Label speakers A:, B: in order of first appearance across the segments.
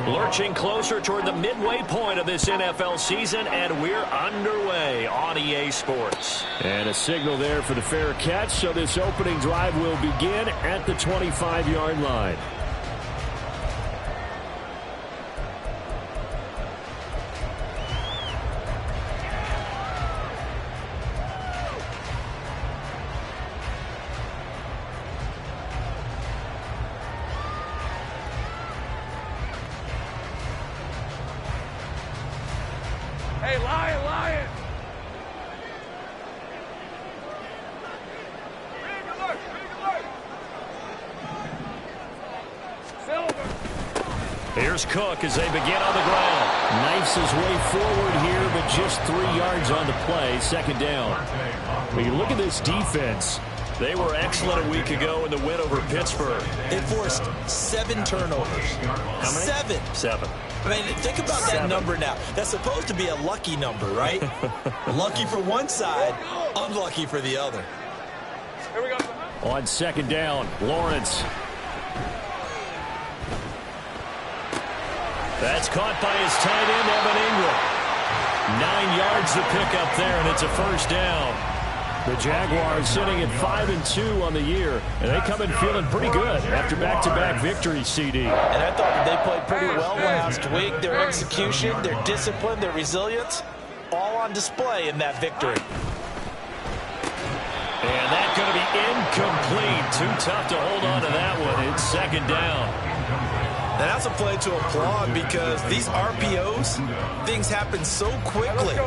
A: Lurching closer toward the midway point of this NFL season, and we're underway on EA Sports.
B: And a signal there for the fair catch, so this opening drive will begin at the 25-yard line.
C: Hey, Lion, Lion!
A: Here's Cook as they begin on the ground.
B: Knifes his way forward here, but just 3 yards on the play. Second down. When you look at this defense,
A: they were excellent a week ago in the win over Pittsburgh.
D: They forced 7 turnovers.
A: How many?
D: 7. I mean, think about that number now. That's supposed to be a lucky number, right? Lucky for one side, unlucky for the other.
C: Here we go.
B: On second down, Lawrence.
A: That's caught by his tight end, Evan Ingram. 9 yards to pick up there, and it's a first down.
B: The Jaguars sitting at 5-2 on the year, and they come in feeling pretty good after back-to-back victories, CD.
D: And I thought that they played pretty well last week. Their execution, their discipline, their resilience, all on display in that victory.
A: And that's going to be incomplete. Too tough to hold on to that one. It's second down.
D: And that's a play to applaud because these RPOs, things happen so quickly.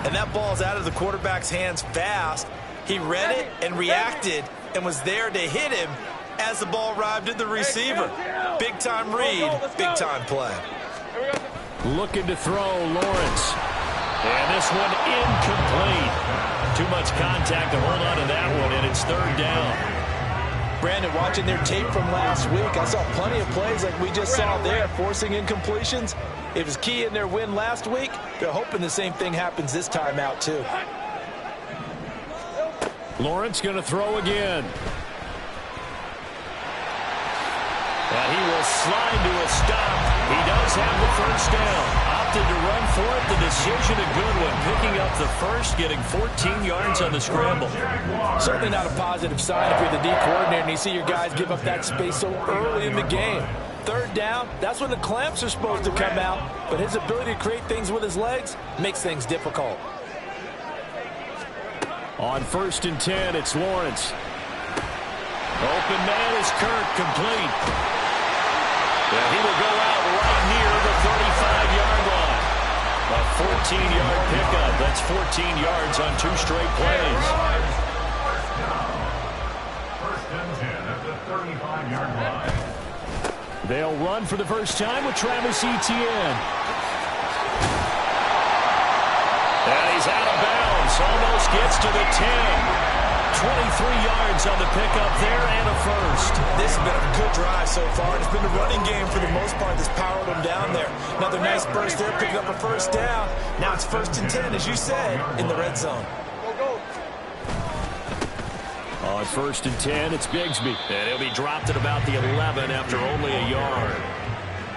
D: And that ball's out of the quarterback's hands fast. He read it and reacted and was there to hit him as the ball arrived at the receiver. Big-time read, big-time play.
B: Looking to throw, Lawrence.
A: And this one incomplete. Too much contact to hold on to that one, and it's third down.
D: Brandon, watching their tape from last week, I saw plenty of plays like we just saw there, forcing incompletions. It was key in their win last week. They're hoping the same thing happens this time out, too.
B: Lawrence going to throw again.
A: And he will slide to a stop. He does have the first down. Opted to run for it. The decision a good one. Picking up the first, getting 14 yards on the scramble.
D: Certainly not a positive sign if you're the D coordinator and you see your guys give up that space so early in the game. Third down, that's when the clamps are supposed to come out. But his ability to create things with his legs makes things difficult.
B: On 1st and 10, it's Lawrence.
A: Open man is Kirk, complete. Yeah, he will go out right near the 35-yard line. A 14-yard pickup. That's 14 yards on 2 straight plays.
E: First and 10 at the 35-yard line.
B: They'll run for the first time with Travis Etienne.
A: And he's out of bounds. Almost gets to the 10. 23 yards on the pickup there and a first.
D: This has been a good drive so far. It's been the running game for the most part that's powered them down there. Another nice burst there, picking up a first down. Now it's 1st and 10, as you said, in the red zone.
B: On 1st and 10, it's Bigsby.
A: And he'll be dropped at about the 11 after only a yard.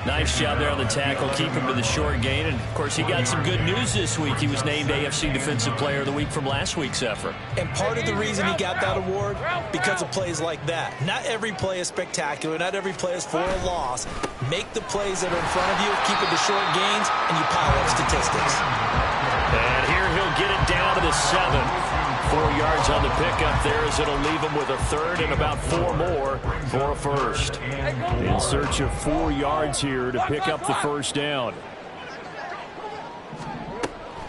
A: Nice job there on the tackle, keep him to the short gain. And, of course, he got some good news this week. He was named AFC Defensive Player of the Week from last week's effort.
D: And part of the reason he got that award, because of plays like that. Not every play is spectacular. Not every play is for a loss. Make the plays that are in front of you, keep it to short gains, and you pile up statistics.
A: And here he'll get it down to the 7. 4 yards on the pickup there as it'll leave him with a third and about 4 more for a first.
B: In search of 4 yards here to pick up the first down.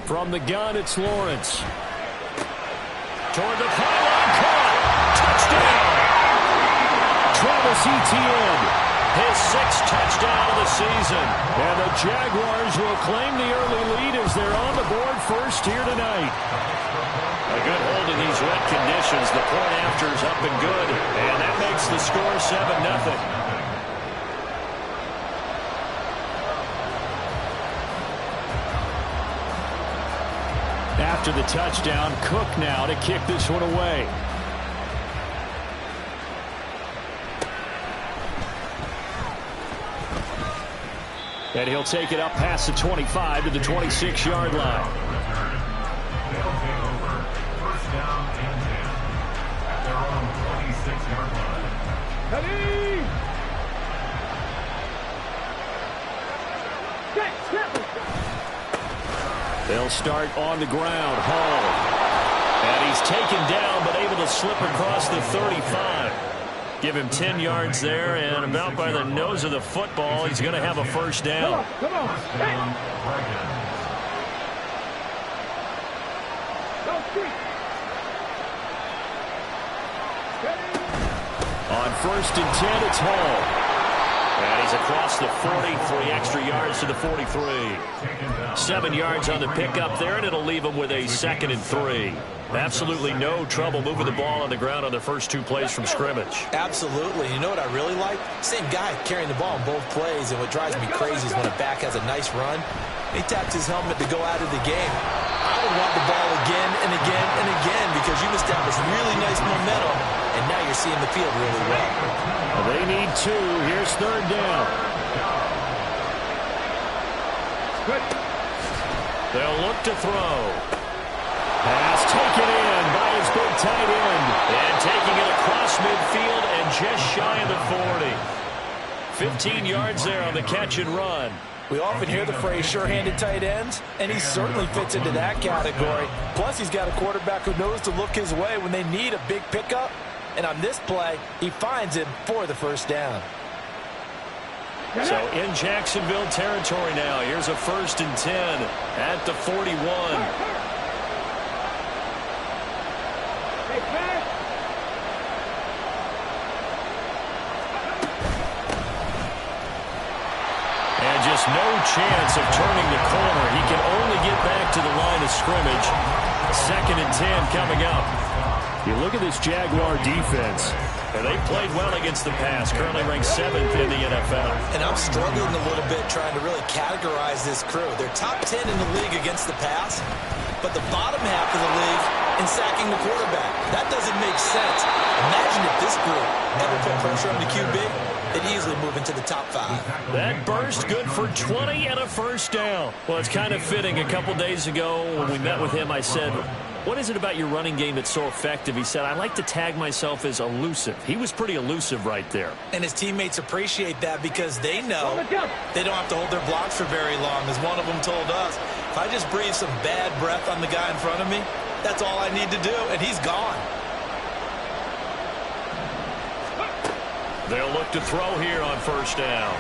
B: From the gun, it's Lawrence.
A: Toward the pylon, caught. Touchdown.
B: Travis Etienne.
A: His 6th touchdown of the season.
B: And the Jaguars will claim the early lead as they're on the board first here tonight.
A: A good hold in these wet conditions. The point after is up and good. And that makes the score 7-0.
B: After the touchdown, Cook now to kick this one away. And he'll take it up past the 25 to the 26-yard line.
E: They'll take over. First down and 10 at their own 26-yard line.
C: Ready?
B: They'll start on the ground. Hall. And he's taken down, but able to slip across the 35. Give him 10 yards there, and about by the nose of the football, he's going to have a first down.
C: Come on.
B: On first and 10, it's Hall. And he's across the 40, 3 extra yards to the 43. 7 yards on the pickup there, and it'll leave him with a 2nd and 3. Absolutely no trouble moving the ball on the ground on the first 2 plays from scrimmage.
D: Absolutely. You know what I really like? Same guy carrying the ball on both plays, and what drives me crazy is when a back has a nice run, he taps his helmet to go out of the game. I would want the ball again and again and again because you've established really nice momentum, and now you're seeing the field really well.
B: They need 2. Here's 3rd down. They'll look to throw. Pass taken in by his big tight end. And taking it across midfield and just shy of the 40. 15 yards there on the catch and run.
D: We often hear the phrase sure-handed tight ends, and he certainly fits into that category. Plus, he's got a quarterback who knows to look his way when they need a big pickup. And on this play, he finds him for the first down.
B: So in Jacksonville territory now. Here's a 1st and 10 at the 41. And just no chance of turning the corner. He can only get back to the line of scrimmage. 2nd and 10 coming up. You look at this Jaguar defense, and they played well against the pass. Currently ranked 7th in the NFL.
D: And I'm struggling a little bit trying to really categorize this crew. They're top 10 in the league against the pass, but the bottom half of the league in sacking the quarterback. That doesn't make sense. Imagine if this group ever put pressure on the QB, they'd easily move into the top 5.
B: That burst good for 20 and a first down. Well, it's kind of fitting. A couple days ago when we met with him, I said, what is it about your running game that's so effective? He said, I like to tag myself as elusive. He was pretty elusive right there.
D: And his teammates appreciate that because they know they don't have to hold their blocks for very long. As one of them told us, if I just breathe some bad breath on the guy in front of me, that's all I need to do, and he's gone.
B: They'll look to throw here on first down.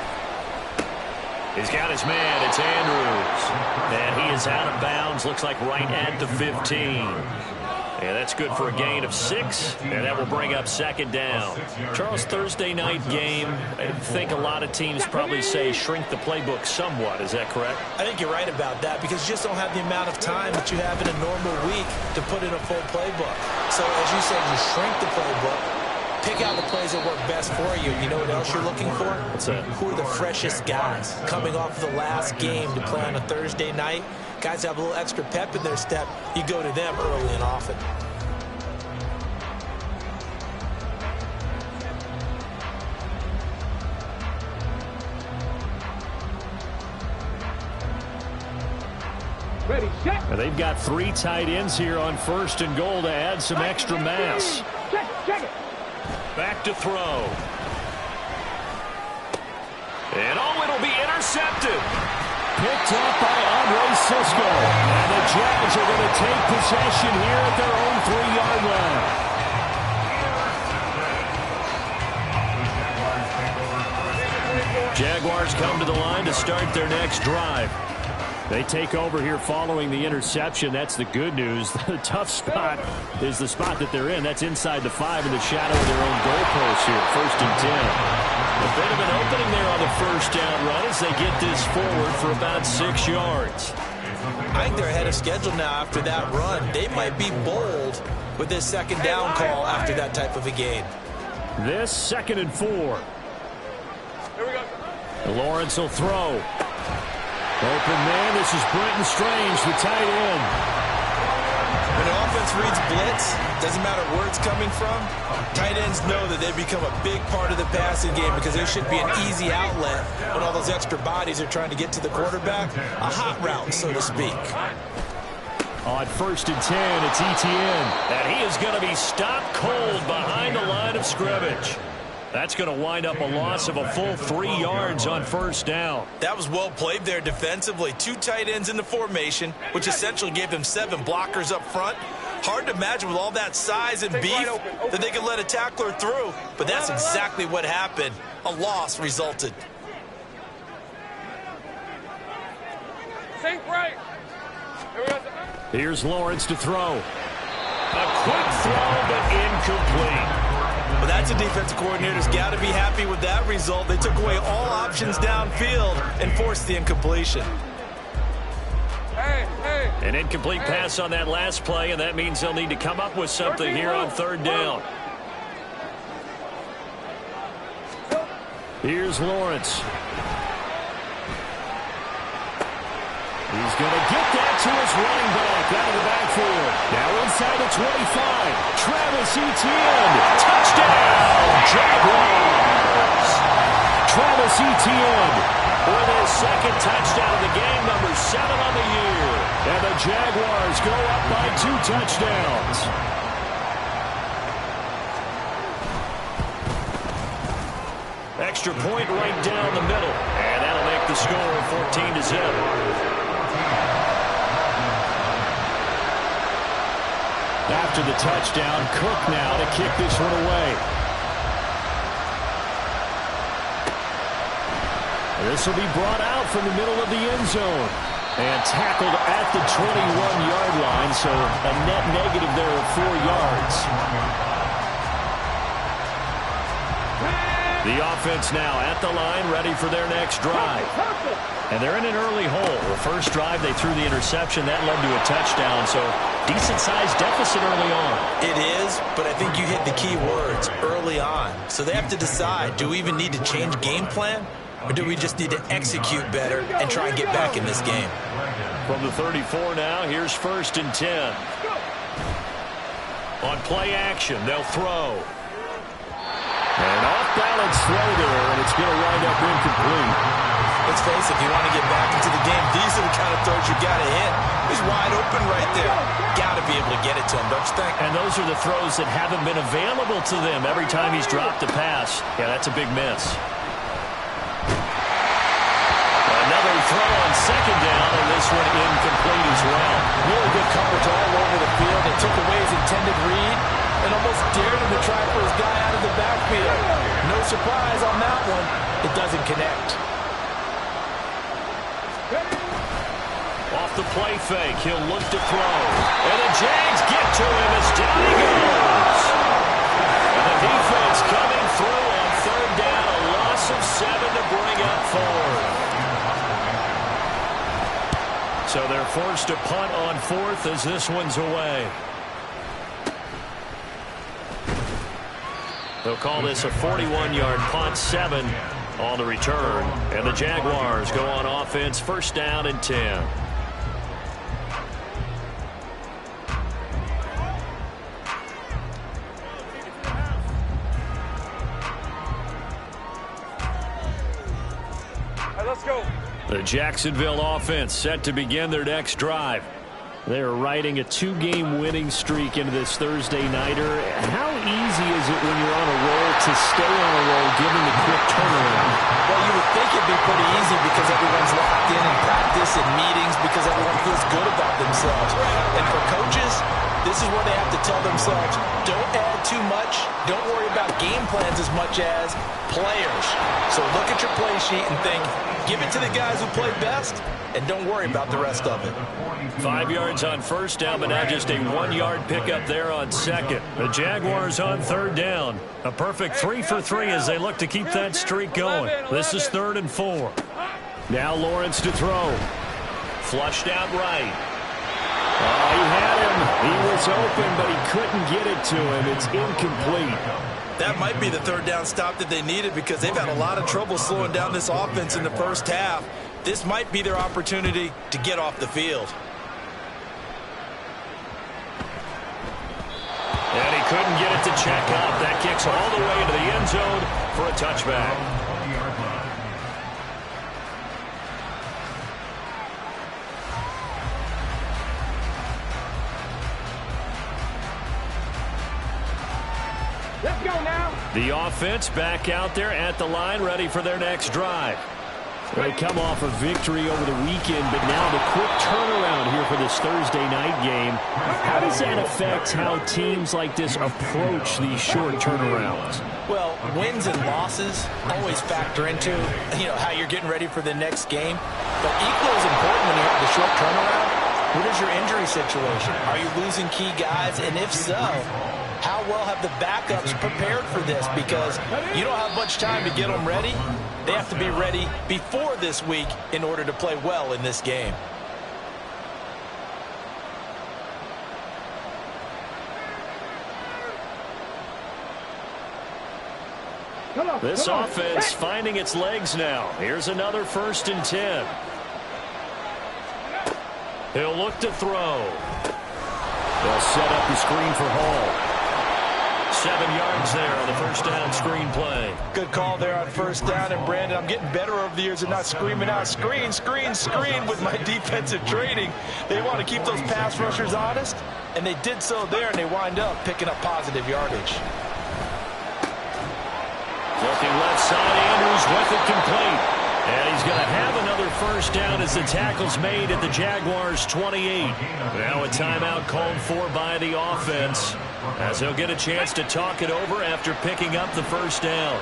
B: He's got his man. It's Andrews. And he is out of bounds. Looks like right at the 15. And that's good for a gain of 6. And that will bring up 2nd down. Charles, Thursday night game, I think a lot of teams probably say shrink the playbook somewhat. Is that correct?
D: I think you're right about that because you just don't have the amount of time that you have in a normal week to put in a full playbook. So as you said, you shrink the playbook. Pick out the plays that work best for you. You know what else you're looking for?
B: What's that?
D: Who are the freshest guys coming off the last game to play on a Thursday night? Guys have a little extra pep in their step. You go to them early and often.
C: Ready, check.
B: And they've got 3 tight ends here on 1st and goal to add some extra mass.
C: Check it.
B: Back to throw. And it'll be intercepted. Picked up by Andre Cisco. And the Jags are going to take possession here at their own 3-yard line. Jaguars come to the line to start their next drive. They take over here following the interception. That's the good news. The tough spot is the spot that they're in. That's inside the 5 in the shadow of their own goalpost here. 1st and 10. A bit of an opening there on the first down run as they get this forward for about 6 yards.
D: I think they're ahead of schedule now after that run. They might be bold with this 2nd down call after that type of a gain.
B: This 2nd and 4.
C: Here we go.
B: Lawrence will throw. Open man, this is Brenton Strange, the tight end.
D: When an defense reads blitz, doesn't matter where it's coming from, tight ends know that they become a big part of the passing game because there should be an easy outlet when all those extra bodies are trying to get to the quarterback. A hot route, so to speak.
B: On 1st and 10, it's Etienne. And he is going to be stopped cold behind the line of scrimmage. That's going to wind up a loss of a full 3 yards on 1st down.
D: That was well played there defensively. 2 tight ends in the formation, which essentially gave them 7 blockers up front. Hard to imagine with all that size and beef that they could let a tackler through, but that's exactly what happened. A loss resulted.
C: Sink right. Here we go.
B: Here's Lawrence to throw. A quick throw, but incomplete.
D: Well, that's a defensive coordinator's got to be happy with that result. They took away all options downfield and forced the incompletion.
B: An incomplete pass on that last play, and that means they'll need to come up with something here on 3rd down. Here's Lawrence. He's going to get that to his running back out of the backfield. Now inside the 25. Travis Etienne. Touchdown, Jaguars. Travis Etienne with his 2nd touchdown of the game, number 7 on the year. And the Jaguars go up by 2 touchdowns. Extra point right down the middle. And that'll make the score 14-0. After the touchdown, Cook now to kick this one away. This will be brought out from the middle of the end zone. And tackled at the 21-yard line, so a net negative there of 4 yards. The offense now at the line, ready for their next drive. And they're in an early hole. The first drive, they threw the interception. That led to a touchdown, so decent-sized deficit early on.
D: It is, but I think you hit the key words, early on. So they have to decide, do we even need to change game plan? Or do we just need to execute better and try and get back in this game?
B: From the 34 now, here's 1st and 10. On play action, they'll throw. And off-balance throw there, and it's going to wind up incomplete.
D: Let's face it, if you want to get back into the game, these are the kind of throws you got to hit. He's wide open right there. Got to be able to get it to him, don't you think?
B: And those are the throws that haven't been available to them every time he's dropped a pass. Yeah, that's a big miss. Another throw on 2nd down, and this one incomplete as well.
D: Really good coverage all over the field. They took away his intended read and almost dared him to try for his guy out of the backfield. No surprise on that one. It doesn't connect.
B: Off the play fake, he'll look to throw. And the Jags get to him as down he goes. And the defense coming through on 3rd down. A loss of 7 to bring up 4th. So they're forced to punt on 4th as this one's away. They'll call this a 41-yard punt, 7 on the return. And the Jaguars go on offense, 1st down and 10.
C: Let's go.
B: The Jacksonville offense set to begin their next drive. They're riding a 2-game winning streak into this Thursday nighter. How easy is it when you're on a roll to stay on a roll given the quick turnaround?
D: Well, you would think it'd be pretty easy because everyone's locked in practice and meetings because everyone feels good about themselves. And for coaches, this is where they have to tell themselves, don't add too much. Don't worry about game plans as much as players. So look at your play sheet and think, give it to the guys who play best, and don't worry about the rest of it.
B: 5 yards on 1st down, but now just a 1-yard pickup there on 2nd. The Jaguars on 3rd down. A perfect 3 for 3 as they look to keep that streak going. This is 3rd and 4. Now Lawrence to throw. Flushed out right. Oh, he had him. He was open, but he couldn't get it to him. It's incomplete.
D: That might be the 3rd down stop that they needed because they've had a lot of trouble slowing down this offense in the first half. This might be their opportunity to get off the field.
B: kicks all the way into the end zone for a touchback.
E: 20-yard line.
C: Let's go now.
B: The offense back out there at the line, ready for their next drive.
A: They come off a victory over the weekend, but now the quick turnaround here for this Thursday night game. How does that affect how teams like this approach these short turnarounds?
D: Well, wins and losses always factor into, how you're getting ready for the next game. But equally as important when you have the short turnaround, what is your injury situation? Are you losing key guys? And if so, how well have the backups prepared for this? Because you don't have much time to get them ready. They have to be ready before this week in order to play well in this game.
B: This offense finding its legs now. Here's another 1st and 10. He'll look to throw. They'll set up the screen for Hall. 7 yards there on the first down screen play.
D: Good call there on first down. And, Brandon, I'm getting better over the years and not screaming out, screen, screen, screen with my defensive training. They want to keep those pass rushers honest, and they did so there, and they wind up picking up positive yardage.
B: Looking left side, Andrews with it complete. And he's going to have another first down as the tackle's made at the Jaguars' 28. Now a timeout called for by the offense, as he'll get a chance to talk it over after picking up the first down.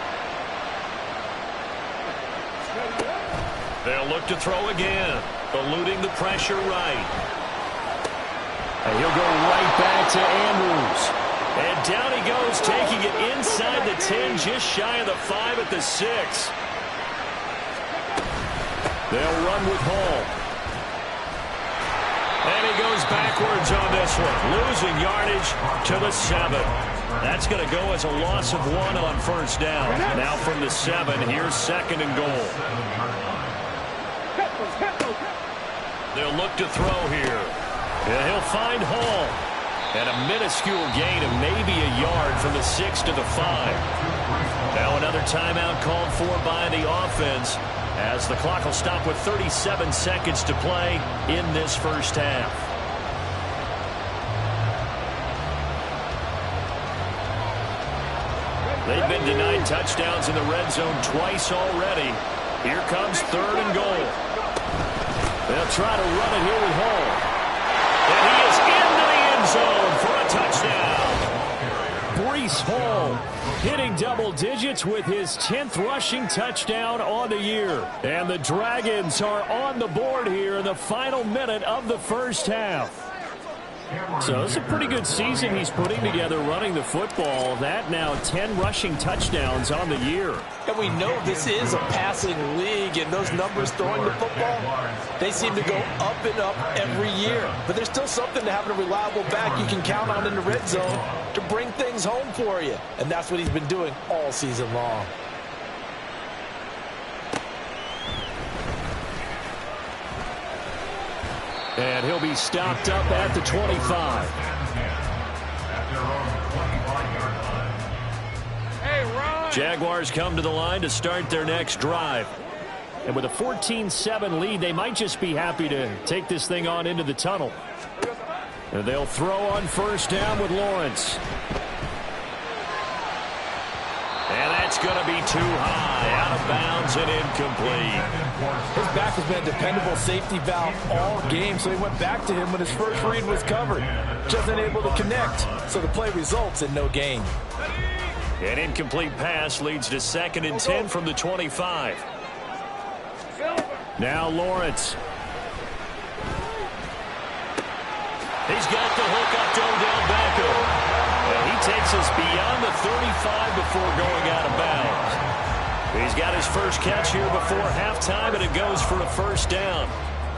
B: They'll look to throw again, eluding the pressure right. And he'll go right back to Andrews. And down he goes, taking it inside the 10, just shy of the 5 at the 6. They'll run with Hall. And he goes backwards on this one, losing yardage to the 7. That's going to go as a loss of 1 on first down. Now from the 7, here's 2nd and goal. They'll look to throw here. And he'll find Hall. And a minuscule gain of maybe a yard from the 6 to the 5. Now another timeout called for by the offense, as the clock will stop with 37 seconds to play in this first half. They've been denied touchdowns in the red zone twice already. Here comes 3rd and goal. They'll try to run it here with Hall. And he is into the end zone for a touchdown.
A: Breece Hall hitting double digits with his 10th rushing touchdown on the year. And the Dragons are on the board here in the final minute of the first half. So it's a pretty good season he's putting together running the football. That now 10 rushing touchdowns on the year.
D: And we know this is a passing league, and those numbers throwing the football, they seem to go up and up every year. But there's still something to having a reliable back you can count on in the red zone to bring things home for you. And that's what he's been doing all season long.
A: And he'll be stopped up at the 25.
B: Jaguars come to the line to start their next drive.
A: And with a 14-7 lead, they might just be happy to take this thing on into the tunnel. And they'll throw on first down with Lawrence.
B: And that's going to be too high, out of bounds and incomplete.
D: His back has been a dependable safety valve all game, so he went back to him when his first read was covered. Just unable to connect, so the play results in no gain.
B: An incomplete pass leads to 2nd and 10 from the 25.
A: Now Lawrence.
B: He's got the hook up to Odell Beckham. And he takes us beyond the 35 before going out of bounds. He's got his first catch here before halftime, and it goes for a first down.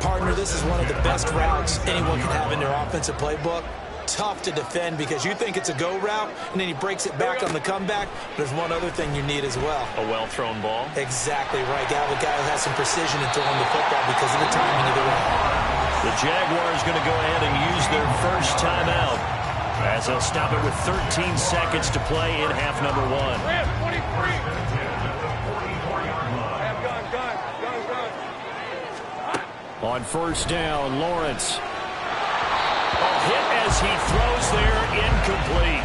D: Partner, this is one of the best routes anyone can have in their offensive playbook. Tough to defend because you think it's a go route, and then he breaks it back on the comeback. There's one other thing you need as well.
B: A well-thrown ball.
D: Exactly right. Got a guy who has some precision in throwing the football because of the timing of the route.
B: The Jaguars going to go ahead and use their first timeout. as they'll stop it with 13 seconds to play in half number one. On first down, Lawrence. A hit as he throws there, incomplete.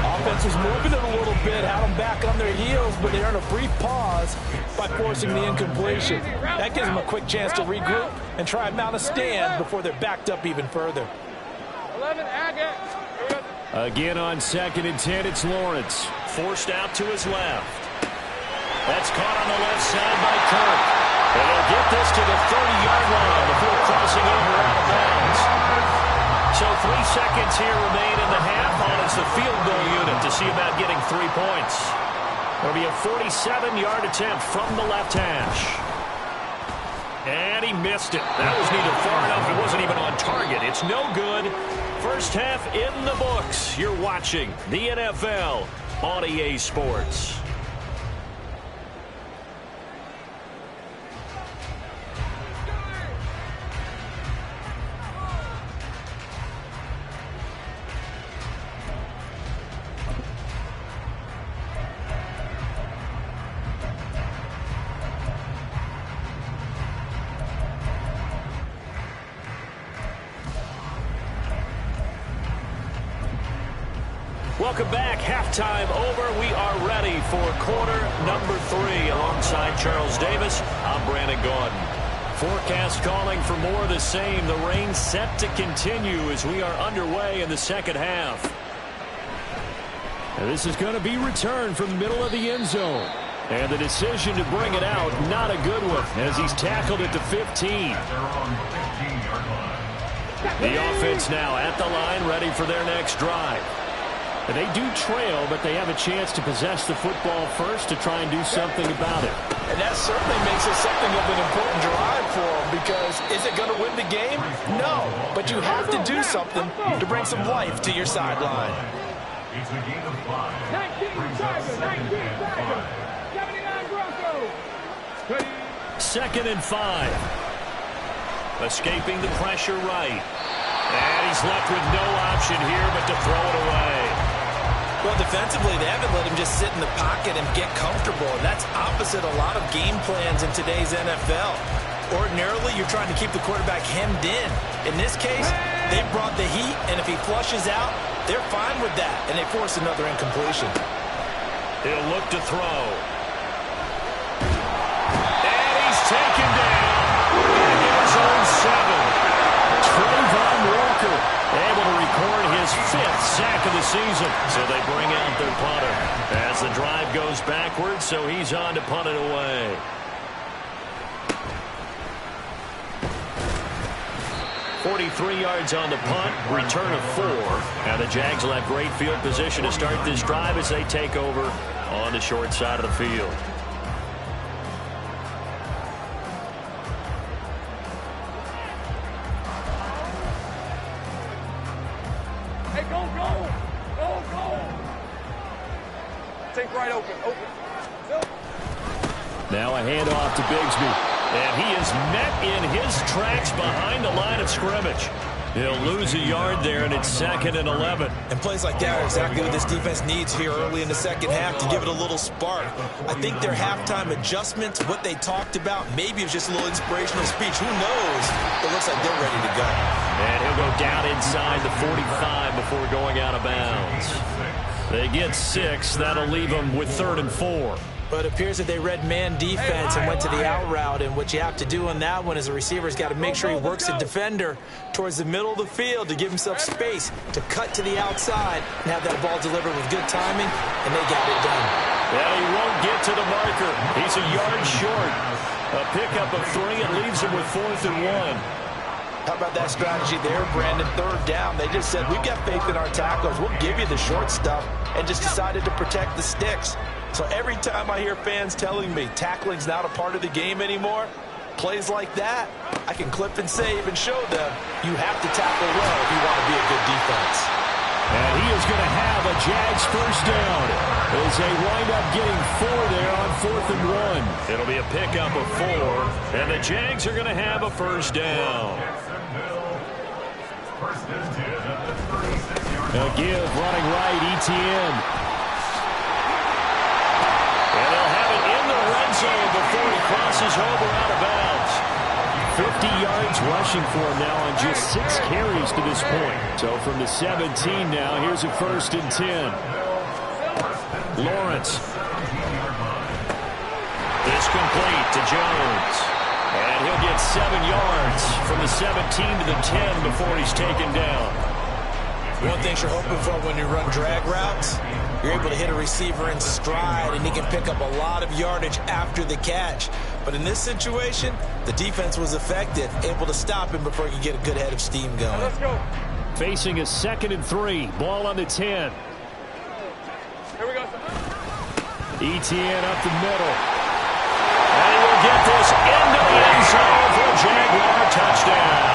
F: Offense was moving it a little bit, had them back on their heels, but they earned a brief pause by forcing the incompletion. That gives them a quick chance to regroup and try and mount a stand before they're backed up even further.
C: 11,
B: Again on 2nd and 10, it's Lawrence. Forced out to his left. That's caught on the left side by Kirk. And they'll get this to the 30-yard line before crossing over out of bounds. So 3 seconds here remain in the half on as the field goal unit to see about getting 3 points. It'll be a 47-yard attempt from the left hash. And he missed it. That was neither far enough. It wasn't even on target. It's no good. First half in the books. You're watching the NFL on EA Sports. Welcome back. Halftime over. We are ready for quarter number 3. Alongside Charles Davis, I'm Brandon Gaudin. Forecast calling for more of the same. The rain set to continue as we are underway in the second half. And this is going to be returned from the middle of the end zone. And the decision to bring it out, not a good one, as he's tackled at the 15. The offense now at the line, ready for their next drive. And they do trail, but they have a chance to possess the football first to try and do something about it.
F: And that certainly makes it something of an important drive for them, because is it going to win the game? No, but you have to do something to bring some life to your sideline.
E: It's a game of 5.
C: 19 Tigers, 79 Broncos.
B: 2nd and 5. Escaping the pressure right. And he's left with no option here but to throw it away.
D: Well, defensively, they haven't let him just sit in the pocket and get comfortable. And that's opposite a lot of game plans in today's NFL. Ordinarily, you're trying to keep the quarterback hemmed in. In this case, they brought the heat, and if he flushes out, they're fine with that, and they force another incompletion.
B: He'll look to throw. And he's taken down in his own 7. Trayvon Walker able to record his 5th sack of the season. So they bring out their punter as the drive goes backwards, so he's on to punt it away. .43 yards on the punt, return of 4. Now the Jags will have great field position to start this drive as they take over on the short side of the field.
C: Hey, go. Take right open.
B: Now a handoff to Bigsby. And he is met in his tracks behind the line of scrimmage. He'll lose a yard there, and it's 2nd and 11.
D: And plays like that are exactly what this defense needs here early in the second half to give it a little spark. I think their halftime adjustments, what they talked about, maybe it was just a little inspirational speech. Who knows? It looks like they're ready to go.
B: And he'll go down inside the 45 before going out of bounds. They get 6. That'll leave them with 3rd and 4.
F: But it appears that they read man defense and went to the out route. And what you have to do on that one is the receiver's got to make sure he works the defender towards the middle of the field to give himself space to cut to the outside and have that ball delivered with good timing, and they got it done.
B: Well, he won't get to the marker. He's a yard short. A pickup of 3 and leaves him with 4th and 1.
F: How about that strategy there, Brandon? 3rd down. They just said, we've got faith in our tackles. We'll give you the short stuff, and just decided to protect the sticks. So every time I hear fans telling me tackling's not a part of the game anymore, plays like that, I can clip and save and show them you have to tackle well if you want to be a good defense.
B: And he is going to have a Jags first down as they wind up getting 4 there on 4th and 1. It'll be a pickup of 4, and the Jags are going to have a first down.
E: First and 10 at the 36-yard
B: A give running right, Etienne. And they'll have it in the red zone before he crosses over out of bounds. 50 yards rushing for him now on just 6 carries to this point. So from the 17 now, here's a 1st and 10. Lawrence. It's complete to Jones. And he'll get 7 yards from the 17 to the 10 before he's taken down.
F: One thing you're hoping for when you run drag routes, you're able to hit a receiver in stride, and he can pick up a lot of yardage after the catch. But in this situation, the defense was effective, able to stop him before he could get a good head of steam going.
C: Let's go.
B: Facing a 2nd and 3. Ball on the 10.
C: Here we go.
B: Etienne up the middle. And he will get this into the end zone for a Jaguar touchdown.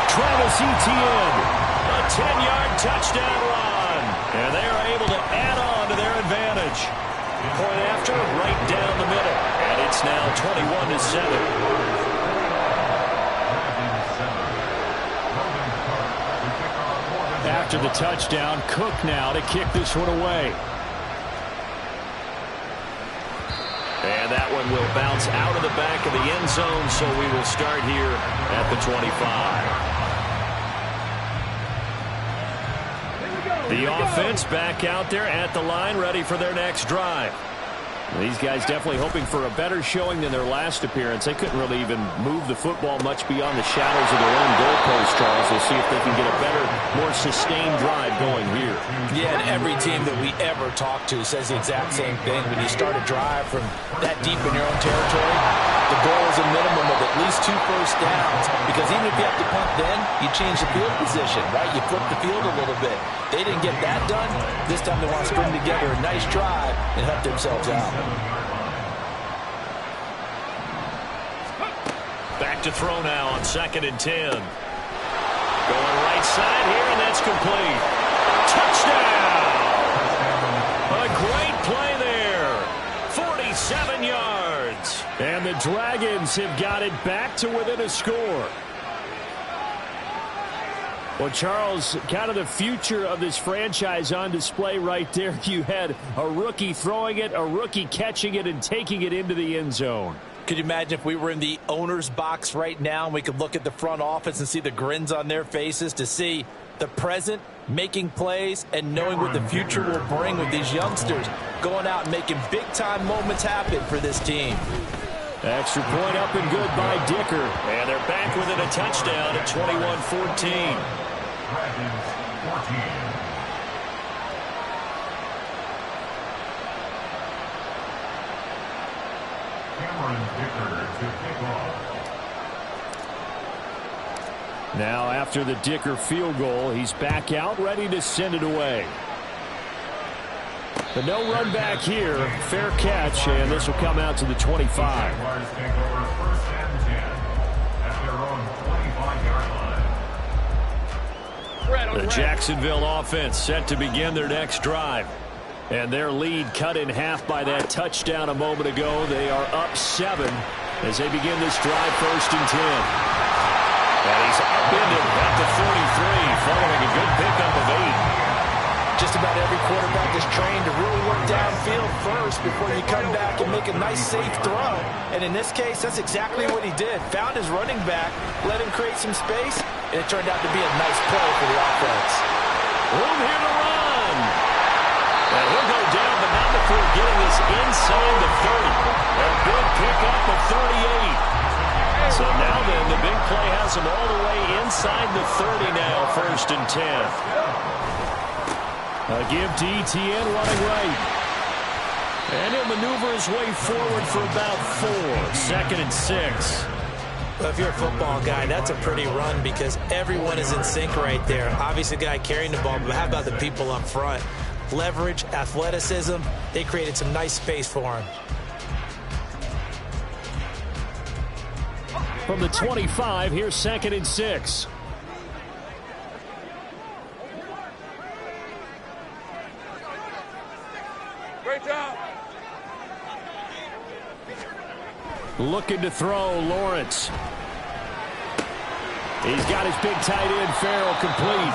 B: Travis Etienne. A 10-yard touchdown run. And they are able to add on to their advantage. Point after, right down the middle. And it's now 21-7. After the touchdown, Cook now to kick this one away. And that one will bounce out of the back of the end zone, so we will start here at the 25. The offense back out there at the line, ready for their next drive. These guys definitely hoping for a better showing than their last appearance. They couldn't really even move the football much beyond the shadows of their own goalpost, Charles. We'll see if they can get a better, more sustained drive going here.
F: Yeah, and every team that we ever talk to says the exact same thing. When you start a drive from that deep in your own territory, the goal is a minimum of at least 2 first downs. Because even if you have to punt then, you change the field position, right? You flip the field a little bit. They didn't get that done. This time they want to string together a nice drive and help themselves out.
B: Back to throw now on 2nd and 10. Going right side here, and that's complete. Touchdown! A great play there. 47 yards. And the Dragons have got it back to within a score. Well, Charles, kind of the future of this franchise on display right there. You had a rookie throwing it, a rookie catching it, and taking it into the end zone.
F: Could you imagine if we were in the owner's box right now and we could look at the front office and see the grins on their faces, to see the present making plays and knowing what the future will bring with these youngsters going out and making big-time moments happen for this team.
B: Extra point up and good by Dicker. And they're back within a touchdown at 21-14.
E: Dragons 14. Cameron Dicker to kick off.
B: Now after the Dicker field goal, he's back out, ready to send it away. But no run back here. Fair catch, and this will come out to the 25.
E: Jaguars take over 1st and 10 at their own 25-yard line.
B: The Jacksonville offense set to begin their next drive. And their lead cut in half by that touchdown a moment ago. They are up 7 as they begin this drive, 1st and 10. And he's upended at the 43, following a good pickup of 8.
F: Just about every quarterback is trained to really look downfield first before you come back and make a nice, safe throw. And in this case, that's exactly what he did. Found his running back, let him create some space, and it turned out to be a nice play for the offense.
B: Room here to run. And he'll go down, but not before getting this inside the 30. A big pickup of 38. So now then, the big play has him all the way inside the 30 now, 1st and 10. A give to Etienne running right. And he'll maneuver his way forward for about 4. 2nd and 6.
F: Well, if you're a football guy, that's a pretty run because everyone is in sync right there. Obviously, the guy carrying the ball, but how about the people up front? Leverage, athleticism, they created some nice space for him.
B: From the 25, here's 2nd and 6.
C: Great job.
B: Looking to throw, Lawrence. He's got his big tight end, Farrell, complete.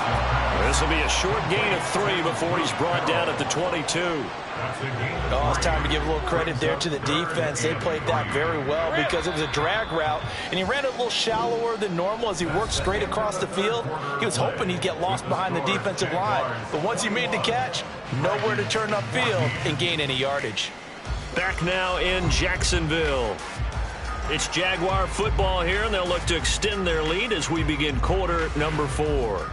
B: This will be a short gain of 3 before he's brought down at the 22.
F: Oh, it's time to give a little credit there to the defense. They played that very well because it was a drag route, and he ran it a little shallower than normal as he worked straight across the field. He was hoping he'd get lost behind the defensive line, but once he made the catch, nowhere to turn upfield and gain any yardage.
B: Back now in Jacksonville. It's Jaguar football here, and they'll look to extend their lead as we begin quarter number 4.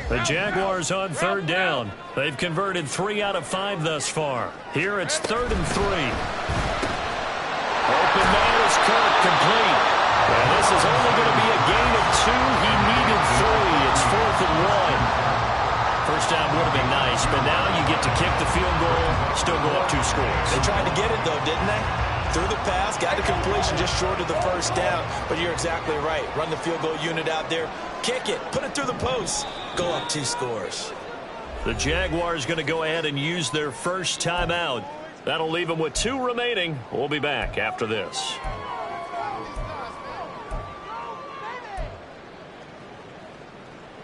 B: The Jaguars on 3rd down. They've converted 3 out of 5 thus far. Here it's 3rd and 3.
A: Open man is Kirk, complete. And this is only going to be a gain of 2. He needed 3. It's 4th and 1.
B: First down would have been nice, but now you get to kick the field goal, still go up 2 scores.
F: They tried to get it, though, didn't they? Threw the pass, got the completion just short of the first down. But you're exactly right. Run the field goal unit out there. Kick it. Put it through the post. Go up 2 scores.
B: The Jaguars going to go ahead and use their first timeout. That'll leave them with 2 remaining. We'll be back after this.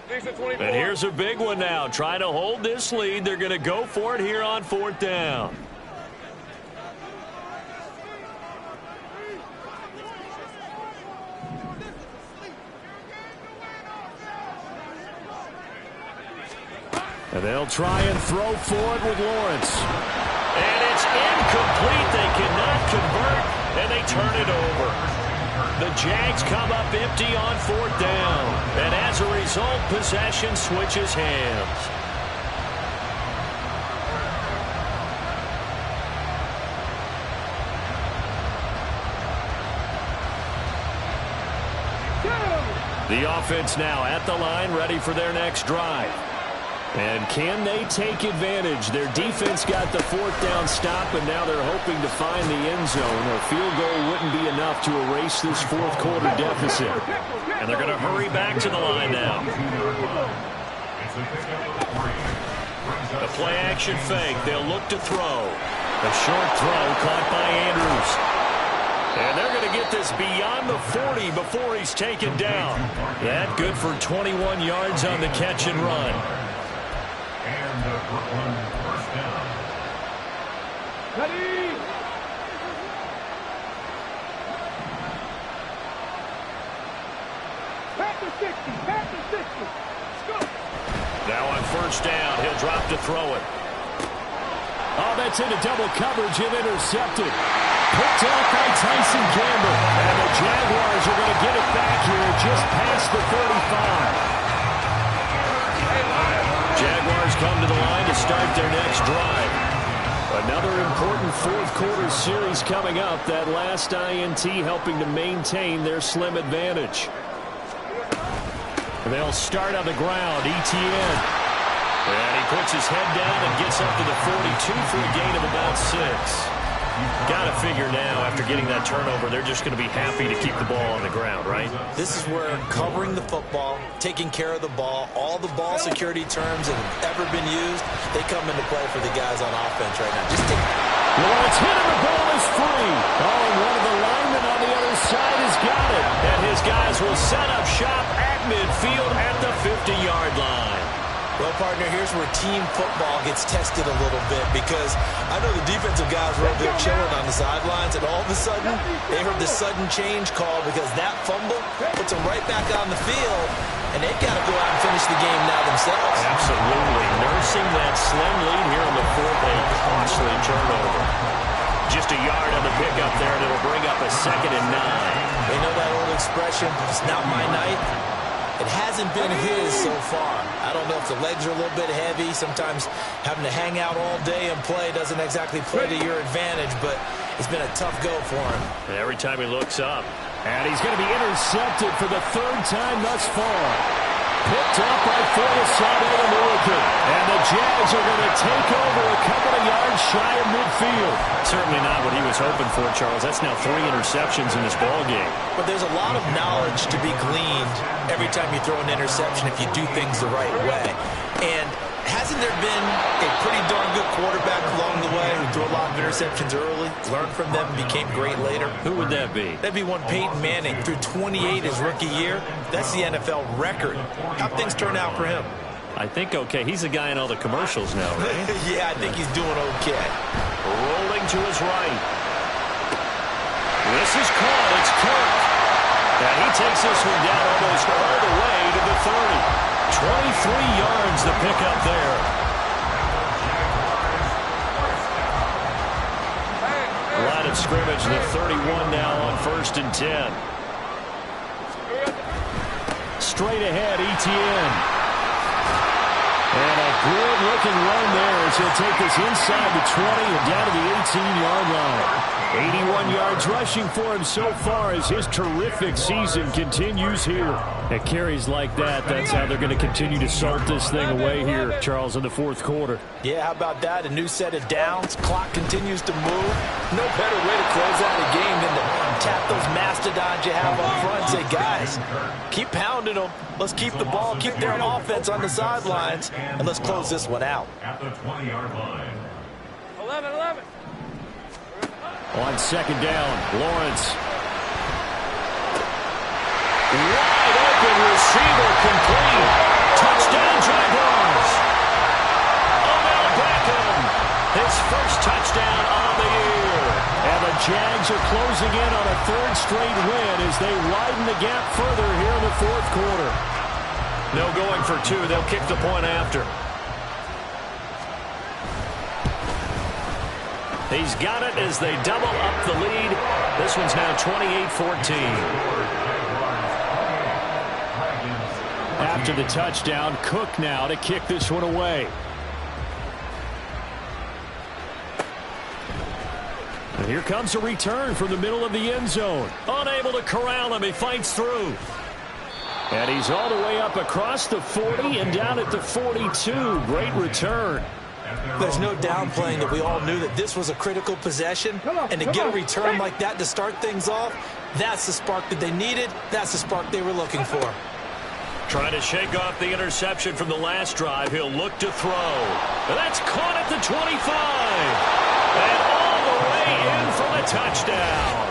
B: And here's a big one now. Trying to hold this lead. They're going to go for it here on 4th down. And they'll try and throw for it with Lawrence.
A: And it's incomplete. They cannot convert, and they turn it over.
B: The Jags come up empty on 4th down. And as a result, possession switches hands. The offense now at the line, ready for their next drive. And can they take advantage? Their defense got the 4th down stop, and now they're hoping to find the end zone. A field goal wouldn't be enough to erase this 4th quarter deficit. And they're going to hurry back to the line now. A play-action fake. They'll look to throw. A short throw caught by Andrews. And they're going to get this beyond the 40 before he's taken down. That good for 21 yards on the catch and run.
E: And Brooklyn first down.
C: Ready? Back to 60. Back to 60. Let's go.
B: Now on 1st down, he'll drop to throw it. Oh, that's into double coverage and intercepted. Picked off by Tyson Campbell. And the Jaguars are going to get it back here just past the 35. Jaguars come to the line to start their next drive. Another important 4th quarter series coming up. That last INT helping to maintain their slim advantage. They'll start on the ground. ETN. And he puts his head down and gets up to the 42 for a gain of about 6. Got to figure now, after getting that turnover, they're just going to be happy to keep the ball on the ground, right?
F: This is where covering the football, taking care of the ball, all the ball security terms that have ever been used, they come into play for the guys on offense right now. Just take
B: Lawrence hit him, the ball is free. Oh, and one of the linemen on the other side has got it. And his guys will set up shop at midfield at the 50-yard line.
F: Well, partner, here's where team football gets tested a little bit because I know the defensive guys were over there chilling on the sidelines, and all of a sudden, they heard the sudden change call because that fumble puts them right back on the field, and they've got to go out and finish the game now themselves.
B: Absolutely. Nursing that slim lead here in the 4th, a costly turnover. Just a yard on the pickup there, and it'll bring up a 2nd and 9.
F: They know that old expression, it's not my night. It hasn't been his so far. I don't know if the legs are a little bit heavy. Sometimes having to hang out all day and play doesn't exactly play to your advantage, but it's been a tough go for him.
B: And every time he looks up. And he's going to be intercepted for the 3rd time thus far. Picked up by Fortisano and Milliken. And the Jags are going to take over a couple of yards shy of midfield. Certainly not what he was hoping for, Charles. That's now 3 interceptions in this ball game.
F: But there's a lot of knowledge to be gleaned every time you throw an interception if you do things the right way. And Hasn't there been a pretty darn good quarterback along the way who threw a lot of interceptions early, learned from them, and became great later?
B: Who would that be?
F: That'd be one Peyton Manning. Threw 28 his rookie year. That's the NFL record. How'd things turn out for him?
B: I think okay. He's the guy in all the commercials now, right?
F: Yeah, I think he's doing okay.
B: Rolling to his right. This is caught. It's Kirk. And he takes this one down almost all the way to the 30. 23 yards the pickup there. Line of scrimmage, the 31 now on 1st and 10. Straight ahead, Etienne. And a good-looking run there as he'll take this inside the 20 and down to the 18-yard line. 81 yards rushing for him so far as his terrific season continues here. At carries like that, that's how they're going to continue to salt this thing away here, Charles, in the 4th quarter.
F: Yeah, how about that? A new set of downs. Clock continues to move. No better way to close out a game than to tap those mastodons you have up front and say, guys, keep pounding them. Let's keep the ball, keep their offense on the sidelines, and let's close this one out.
E: At the 20-yard line.
C: 11.
B: On 2nd down, Lawrence. Wide open receiver complete. Touchdown, Jaguars. Odell Beckham, his first touchdown on the year. And the Jags are closing in on a 3rd straight win as they widen the gap further here in the 4th quarter. No going for 2. They'll kick the point after. He's got it as they double up the lead. This one's now 28-14. After the touchdown, Cook now to kick this one away. And here comes a return from the middle of the end zone. Unable to corral him. He fights through. And he's all the way up across the 40 and down at the 42. Great return.
F: There's no downplaying that we all knew that this was a critical possession, and to get a return like that to start things off, that's the spark that they needed. That's the spark they were looking for.
B: Trying to shake off the interception from the last drive. He'll look to throw. And that's caught at the 25. And all the way in for the touchdown.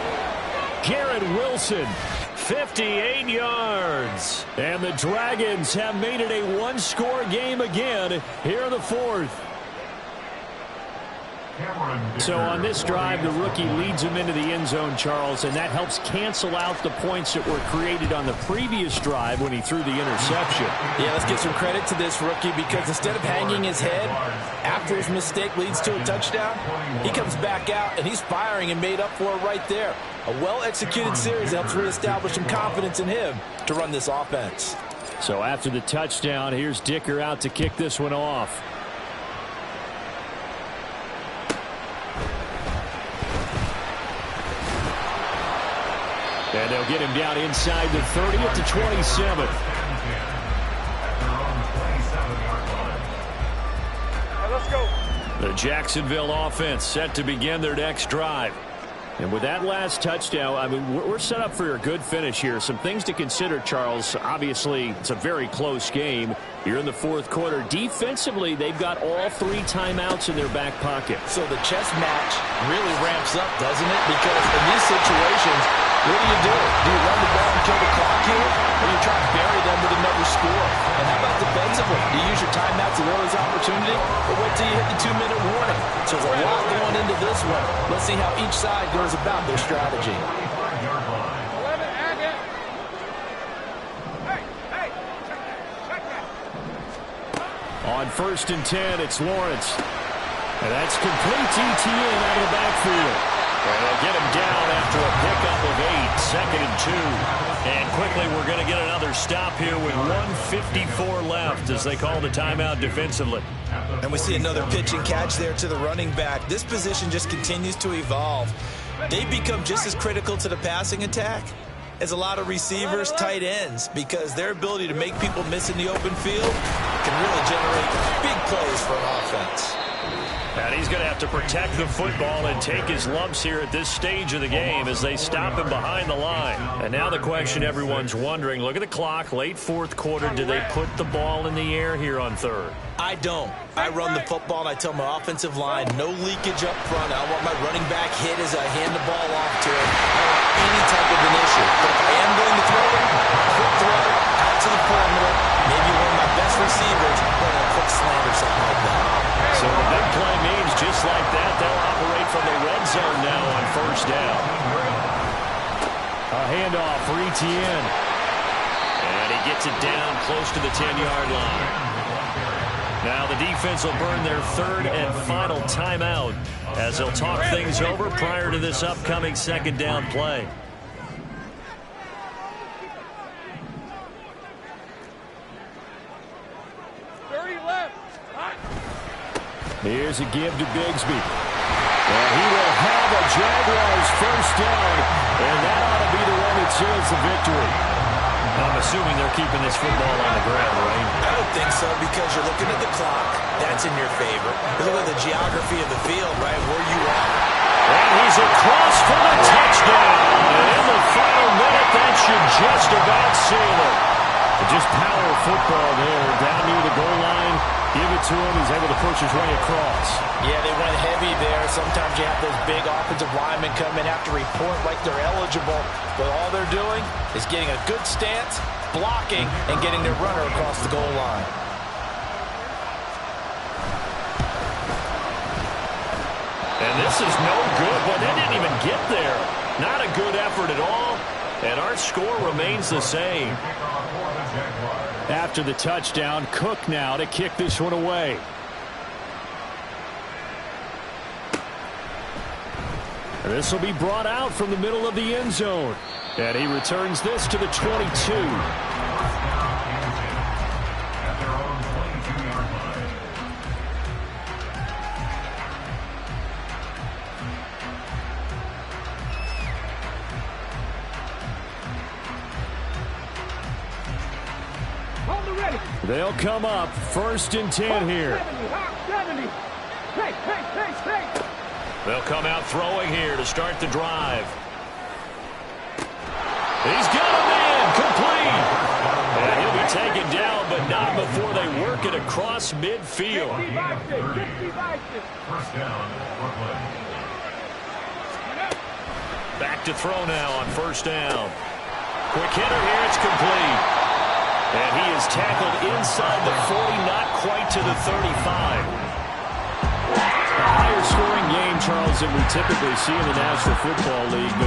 B: Garrett Wilson, 58 yards. And the Dragons have made it a one-score game again here in the 4th. So on this drive, the rookie leads him into the end zone, Charles, and that helps cancel out the points that were created on the previous drive when he threw the interception.
F: Yeah, let's give some credit to this rookie because instead of hanging his head after his mistake leads to a touchdown, he comes back out and he's firing and made up for it right there. A well-executed series helps reestablish some confidence in him to run this offense.
B: So after the touchdown, here's Dicker out to kick this one off. And they'll get him down inside the 30 at the 27.
C: Let's go.
B: The Jacksonville offense set to begin their next drive. And with that last touchdown, I mean, we're set up for a good finish here. Some things to consider, Charles. Obviously, it's a very close game. You're in the 4th quarter. Defensively, they've got all 3 timeouts in their back pocket.
F: So the chess match really ramps up, doesn't it? Because in these situations, what do? Do you run the ball and kill the clock here, or do you try to bury them with another score? And how about defensively? Do you use your timeouts at earliest opportunity, or wait till you hit the 2-minute warning? So there's a lot going into this one. Let's see how each side goes about their strategy.
C: 11, and it. Hey, check that.
B: On 1st and 10, it's Lawrence. And that's complete to Etienne out of the backfield. And they'll get him down after a pickup of 8, 2nd and 2. And quickly, we're going to get another stop here with 1:54 left as they call the timeout defensively.
F: And we see another pitch and catch there to the running back. This position just continues to evolve. They become just as critical to the passing attack as a lot of receivers, tight ends, because their ability to make people miss in the open field can really generate big plays for an offense.
B: And he's going to have to protect the football and take his lumps here at this stage of the game as they stop him behind the line. And now the question everyone's wondering, look at the clock, late fourth quarter, do they put the ball in the air here on third?
F: I don't. I run the football, and I tell my offensive line, no leakage up front. I want my running back hit as I hand the ball off to him. I don't want any type of an issue. But if I am going to throw it, quick throw, out to the perimeter, maybe one of my best receivers, or a quick slant or something like that.
B: So the big play means just like that, they'll operate from the red zone now on first down.
A: A handoff for Etienne.
B: And he gets it down close to the 10-yard line. Now the defense will burn their third and final timeout as they'll talk things over prior to this upcoming second down play.
A: Here's a give to Bigsby. And he will have a Jaguars first down, and that ought to be the one that seals the victory.
B: I'm assuming they're keeping this football on the ground, right?
F: I don't think so, because you're looking at the clock. That's in your favor. You look at the geography of the field, right, where you are.
B: And he's across for the touchdown. And in the final minute, that should just about seal it.
A: Just power of football there, down near the goal line. Give it to him. He's able to push his way across.
F: Yeah, they went heavy there. Sometimes you have those big offensive linemen come in, have to report like they're eligible. But all they're doing is getting a good stance, blocking, and getting their runner across the goal line.
B: And this is no good. Well, they didn't even get there. Not a good effort at all. And our score remains the same.
A: After the touchdown, Cook now to kick this one away. This will be brought out from the middle of the end zone. And he returns this to the 22. They'll come up first and 10 here.
B: They'll come out throwing here to start the drive. He's got a man complete. And he'll be taken down, but not before they work it across midfield.
E: First down, Brooklyn.
B: Back to throw now on first down. Quick hitter here, it's complete. And he is tackled inside the 40, not quite to the 35.
A: A higher scoring game, Charles, than we typically see in the National Football League. But